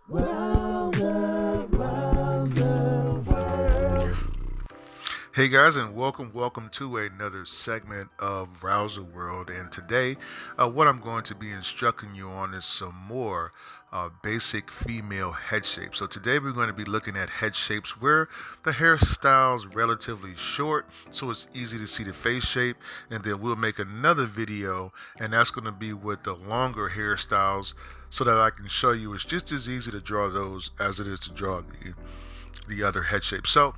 Hey guys, and welcome to another segment of Rowserworld. And today, what I'm going to be instructing you on is some more basic female head shapes. So today we're going to be looking at head shapes where the hairstyle is relatively short, so it's easy to see the face shape. And then we'll make another video, and that's going to be with the longer hairstyles, so that I can show you it's just as easy to draw those as it is to draw the other head shape. So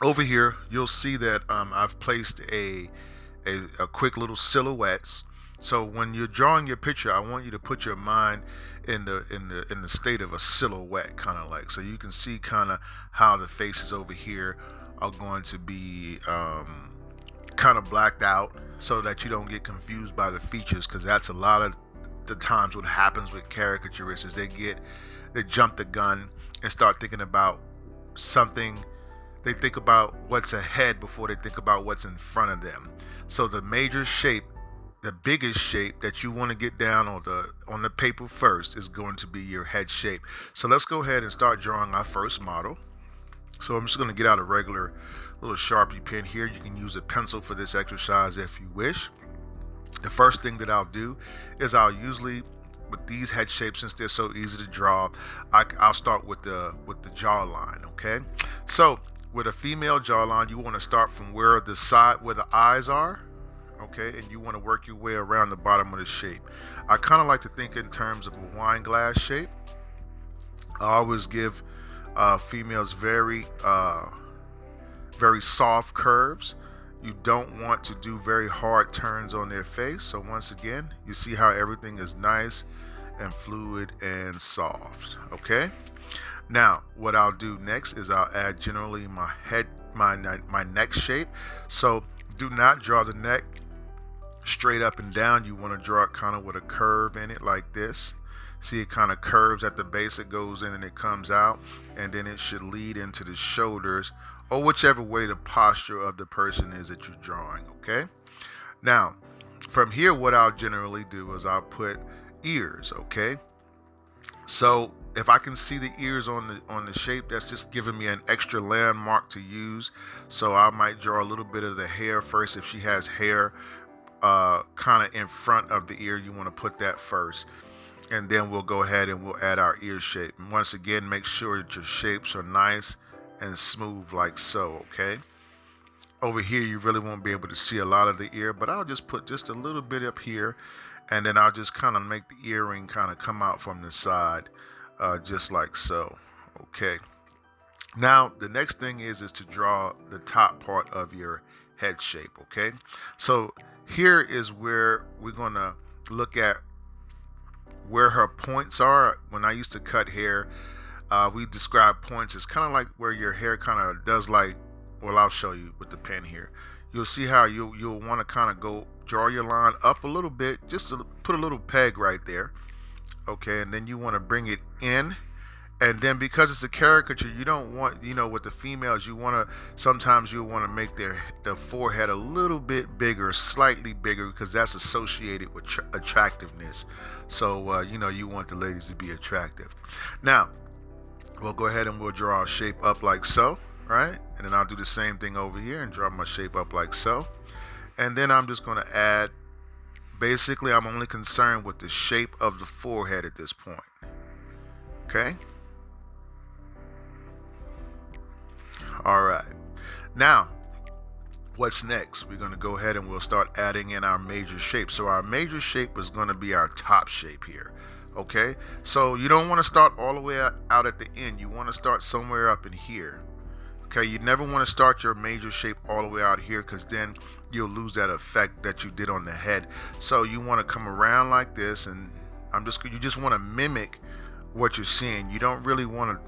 over here, you'll see that I've placed a quick little silhouettes. So when you're drawing your picture, I want you to put your mind in the state of a silhouette, kind of like, so you can see kind of how the faces over here are going to be kind of blacked out, so that you don't get confused by the features, because that's a lot of the times what happens with caricaturists is they jump the gun and start thinking about something. They think about what's ahead before they think about what's in front of them. So the major shape, the biggest shape that you want to get down on the paper first is going to be your head shape. So let's go ahead and start drawing our first model. So I'm just going to get out a regular little Sharpie pen here. You can use a pencil for this exercise if you wish. The first thing that I'll do is I'll usually, with these head shapes, since they're so easy to draw, I'll start with the jawline. Okay, so with a female jawline, you want to start from where the eyes are, okay, and you want to work your way around the bottom of the shape. I kind of like to think in terms of a wine glass shape. I always give females very soft curves. You don't want to do very hard turns on their face. So once again, you see how everything is nice and fluid and soft. Okay. Now, what I'll do next is I'll add generally my neck shape. So do not draw the neck straight up and down. You want to draw it kind of with a curve in it like this. See, it kind of curves at the base, it goes in and it comes out, and then it should lead into the shoulders, or whichever way the posture of the person is that you're drawing. Okay. Now, from here, what I'll generally do is I'll put ears. Okay. So if I can see the ears on the shape, that's just giving me an extra landmark to use. So I might draw a little bit of the hair first. If she has hair kind of in front of the ear, you want to put that first. And then we'll go ahead and we'll add our ear shape. And once again, make sure that your shapes are nice and smooth like so, okay? Over here, you really won't be able to see a lot of the ear, but I'll just put just a little bit up here, and then I'll just kind of make the earring kind of come out from the side. Just like so. Okay. Now the next thing is to draw the top part of your head shape. Okay. So here is where we're gonna look at where her points are. When I used to cut hair, we describe points as kind of like where your hair kind of does like. Well, I'll show you with the pen here. You'll see how you'll want to kind of draw your line up a little bit, just to put a little peg right there. Okay, and then you want to bring it in, and then because it's a caricature, you don't want, with the females, sometimes you want to make their forehead a little bit bigger, slightly bigger, because that's associated with attractiveness. So you want the ladies to be attractive. Now we'll go ahead and we'll draw our shape up like so, right? And then I'll do the same thing over here and draw my shape up like so, and then I'm just going to add. Basically, I'm only concerned with the shape of the forehead at this point. Okay. All right. Now, what's next? We're going to go ahead and we'll start adding in our major shape. So our major shape is going to be our top shape here. Okay. So you don't want to start all the way out at the end. You want to start somewhere up in here. Okay, you never want to start your major shape all the way out here, because then you'll lose that effect that you did on the head. So you want to come around like this, and you just want to mimic what you're seeing. You don't really want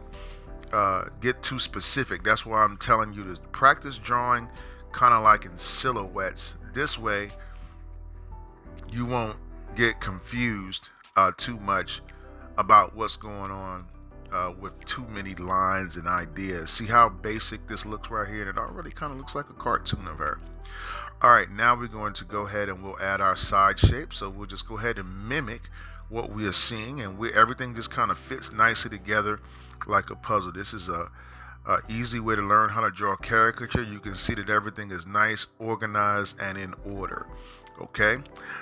to get too specific. That's why I'm telling you to practice drawing kind of like in silhouettes. This way you won't get confused too much about what's going on with too many lines and ideas. See how basic this looks right here, and it already kind of looks like a cartoon of her. All right, now we're going to go ahead and we'll add our side shape. So we'll just go ahead and mimic what we are seeing, and everything just kind of fits nicely together like a puzzle. This is a easy way to learn how to draw a caricature. You can see that everything is nice, organized, and in order. Okay,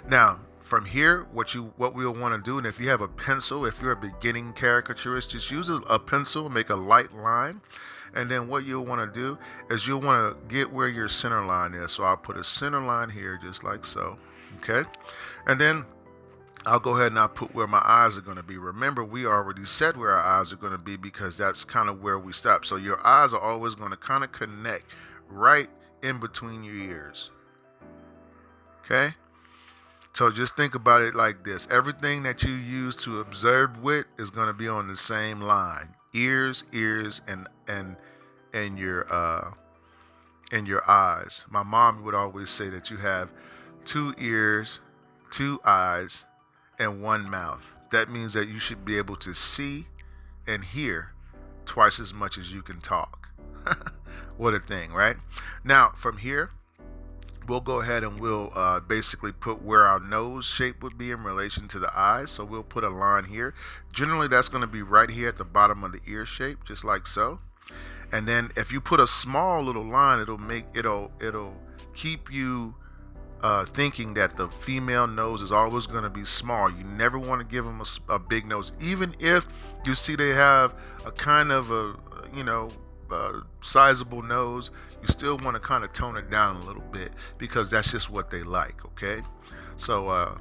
now from here, what we'll want to do, and if you have a pencil, if you're a beginning caricaturist, just use a pencil, make a light line, and then what you'll want to do is you'll want to get where your center line is. So I'll put a center line here, just like so. Okay, and then I'll go ahead and I'll put where my eyes are going to be. Remember, we already said where our eyes are going to be because that's kind of where we stop. So your eyes are always going to kind of connect right in between your ears. Okay? So just think about it like this. Everything that you use to observe with is going to be on the same line. Ears, and your eyes. My mom would always say that you have 2 ears, 2 eyes, and 1 mouth. That means that you should be able to see and hear twice as much as you can talk. What a thing, right? Now, from here, we'll go ahead and we'll basically put where our nose shape would be in relation to the eyes. So we'll put a line here. Generally, that's going to be right here at the bottom of the ear shape, just like so. And then if you put a small little line, it'll keep you thinking that the female nose is always going to be small. You never want to give them a big nose, even if you see they have a kind of a sizable nose. You still want to kind of tone it down a little bit because that's just what they like. Okay, so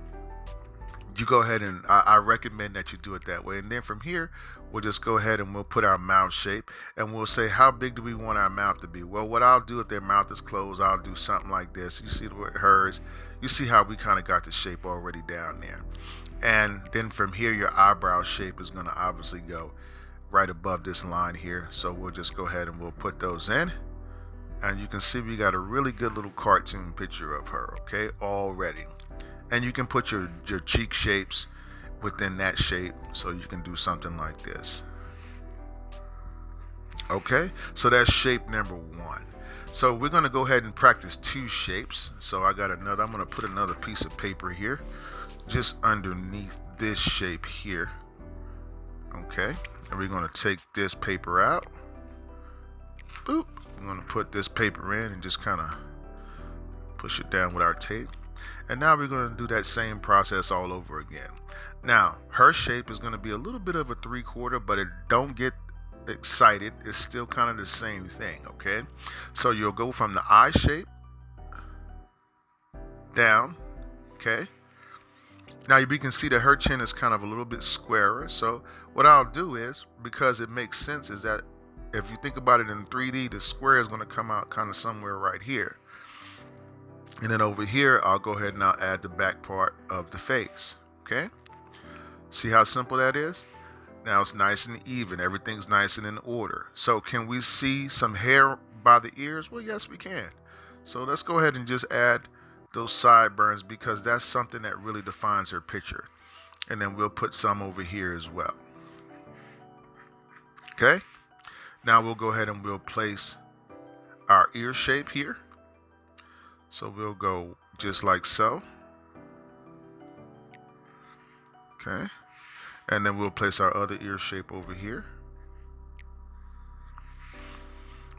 you go ahead and I recommend that you do it that way. And then from here, we'll just go ahead and we'll put our mouth shape, and we'll say how big do we want our mouth to be. Well, what I'll do if their mouth is closed, I'll do something like this. You see hers, you see how we kind of got the shape already down there. And then from here, your eyebrow shape is going to obviously go right above this line here. So we'll just go ahead and we'll put those in, and you can see we got a really good little cartoon picture of her, okay, already. And you can put your cheek shapes within that shape, so you can do something like this. Okay, so that's shape number 1. So we're going to go ahead and practice 2 shapes. So I'm going to put another piece of paper here just underneath this shape here. Okay, and we're going to take this paper out. Boop. I'm going to put this paper in and just kind of push it down with our tape. And now we're going to do that same process all over again. Now, her shape is going to be a little bit of a 3/4, but don't get excited. It's still kind of the same thing, okay? So you'll go from the eye shape down, okay? Now you can see that her chin is kind of a little bit squarer. So what I'll do is, because it makes sense, is that if you think about it in 3D, the square is going to come out kind of somewhere right here. And then over here, I'll go ahead and I'll add the back part of the face. Okay? See how simple that is? Now it's nice and even. Everything's nice and in order. So can we see some hair by the ears? Well, yes, we can. So let's go ahead and just add those sideburns, because that's something that really defines her picture. And then we'll put some over here as well. Okay? Now we'll go ahead and we'll place our ear shape here. So we'll go just like so. Okay. And then we'll place our other ear shape over here.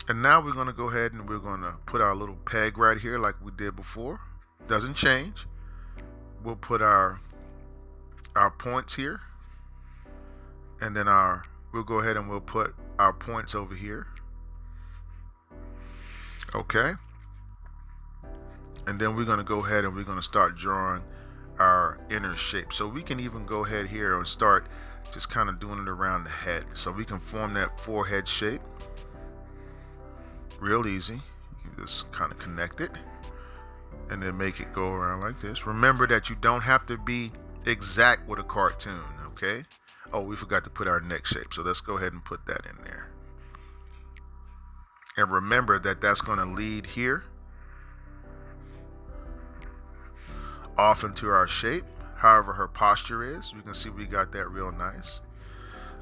And now we're going to go ahead and we're going to put our little peg right here like we did before. Doesn't change. We'll put our points here. And then we'll go ahead and we'll put our points over here. Okay. And then we're going to go ahead and we're going to start drawing our inner shape. So we can even go ahead here and start just kind of doing it around the head. So we can form that forehead shape. Real easy. You just kind of connect it and then make it go around like this. Remember that you don't have to be exact with a cartoon, okay? Oh, we forgot to put our neck shape. So let's go ahead and put that in there. And remember that that's going to lead here off into our shape. However her posture is, you can see we got that real nice.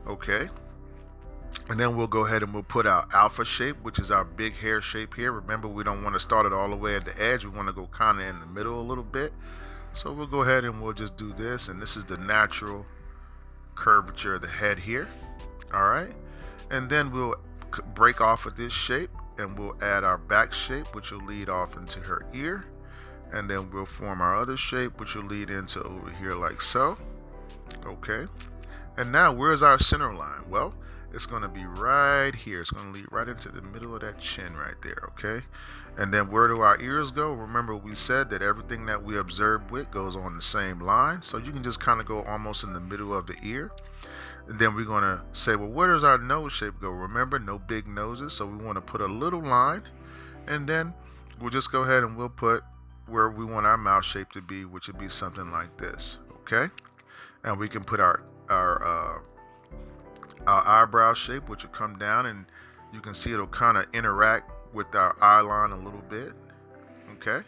Okay. And then we'll go ahead and we'll put our alpha shape, which is our big hair shape here. Remember, we don't want to start it all the way at the edge. We want to go kind of in the middle a little bit. So we'll go ahead and we'll just do this, and this is the natural curvature of the head here. All right, and then we'll break off of this shape and we'll add our back shape, which will lead off into her ear, and then we'll form our other shape, which will lead into over here like so. Okay, and now where's our center line? Well, it's going to be right here. It's going to lead right into the middle of that chin right there. Okay, and then where do our ears go? Remember, we said that everything that we observe with goes on the same line, so you can just kind of go almost in the middle of the ear. And then we're going to say, well, where does our nose shape go? Remember, no big noses, so we want to put a little line, and then we'll just go ahead and we'll put where we want our mouth shape to be, which would be something like this. Okay, and we can put our eyebrow shape, which will come down, and you can see it'll kind of interact with our eye line a little bit. Okay,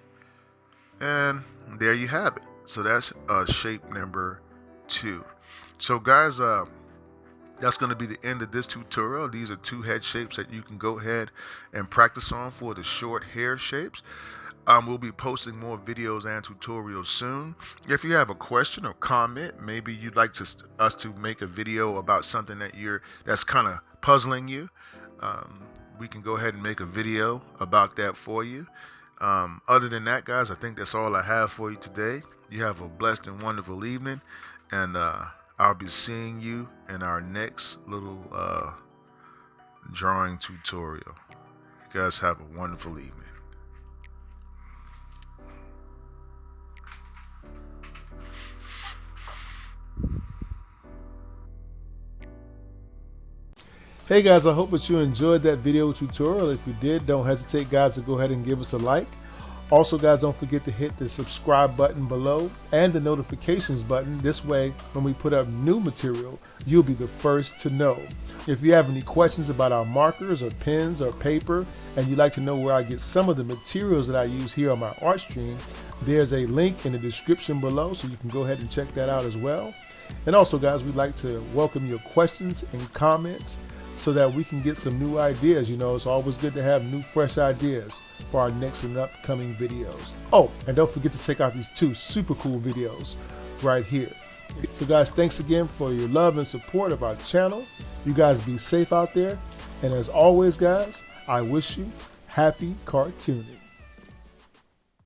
and there you have it. So that's shape number 2. So guys, that's going to be the end of this tutorial. These are 2 head shapes that you can go ahead and practice on for the short hair shapes. We'll be posting more videos and tutorials soon. If you have a question or comment, maybe you'd like us to make a video about something that's kind of puzzling you, we can go ahead and make a video about that for you. Other than that, guys, I think that's all I have for you today. You have a blessed and wonderful evening, and I'll be seeing you in our next little drawing tutorial. You guys have a wonderful evening. Hey guys, I hope that you enjoyed that video tutorial. If you did, don't hesitate, guys, to go ahead and give us a like. Also, guys, don't forget to hit the subscribe button below and the notifications button. This way, when we put up new material, you'll be the first to know. If you have any questions about our markers or pens or paper, and you'd like to know where I get some of the materials that I use here on my art stream, there's a link in the description below, so you can go ahead and check that out as well. And also, guys, we'd like to welcome your questions and comments so that we can get some new ideas. You know, it's always good to have new, fresh ideas for our next and upcoming videos. Oh, and don't forget to check out these 2 super cool videos right here. So guys, thanks again for your love and support of our channel. You guys be safe out there. And as always, guys, I wish you happy cartooning.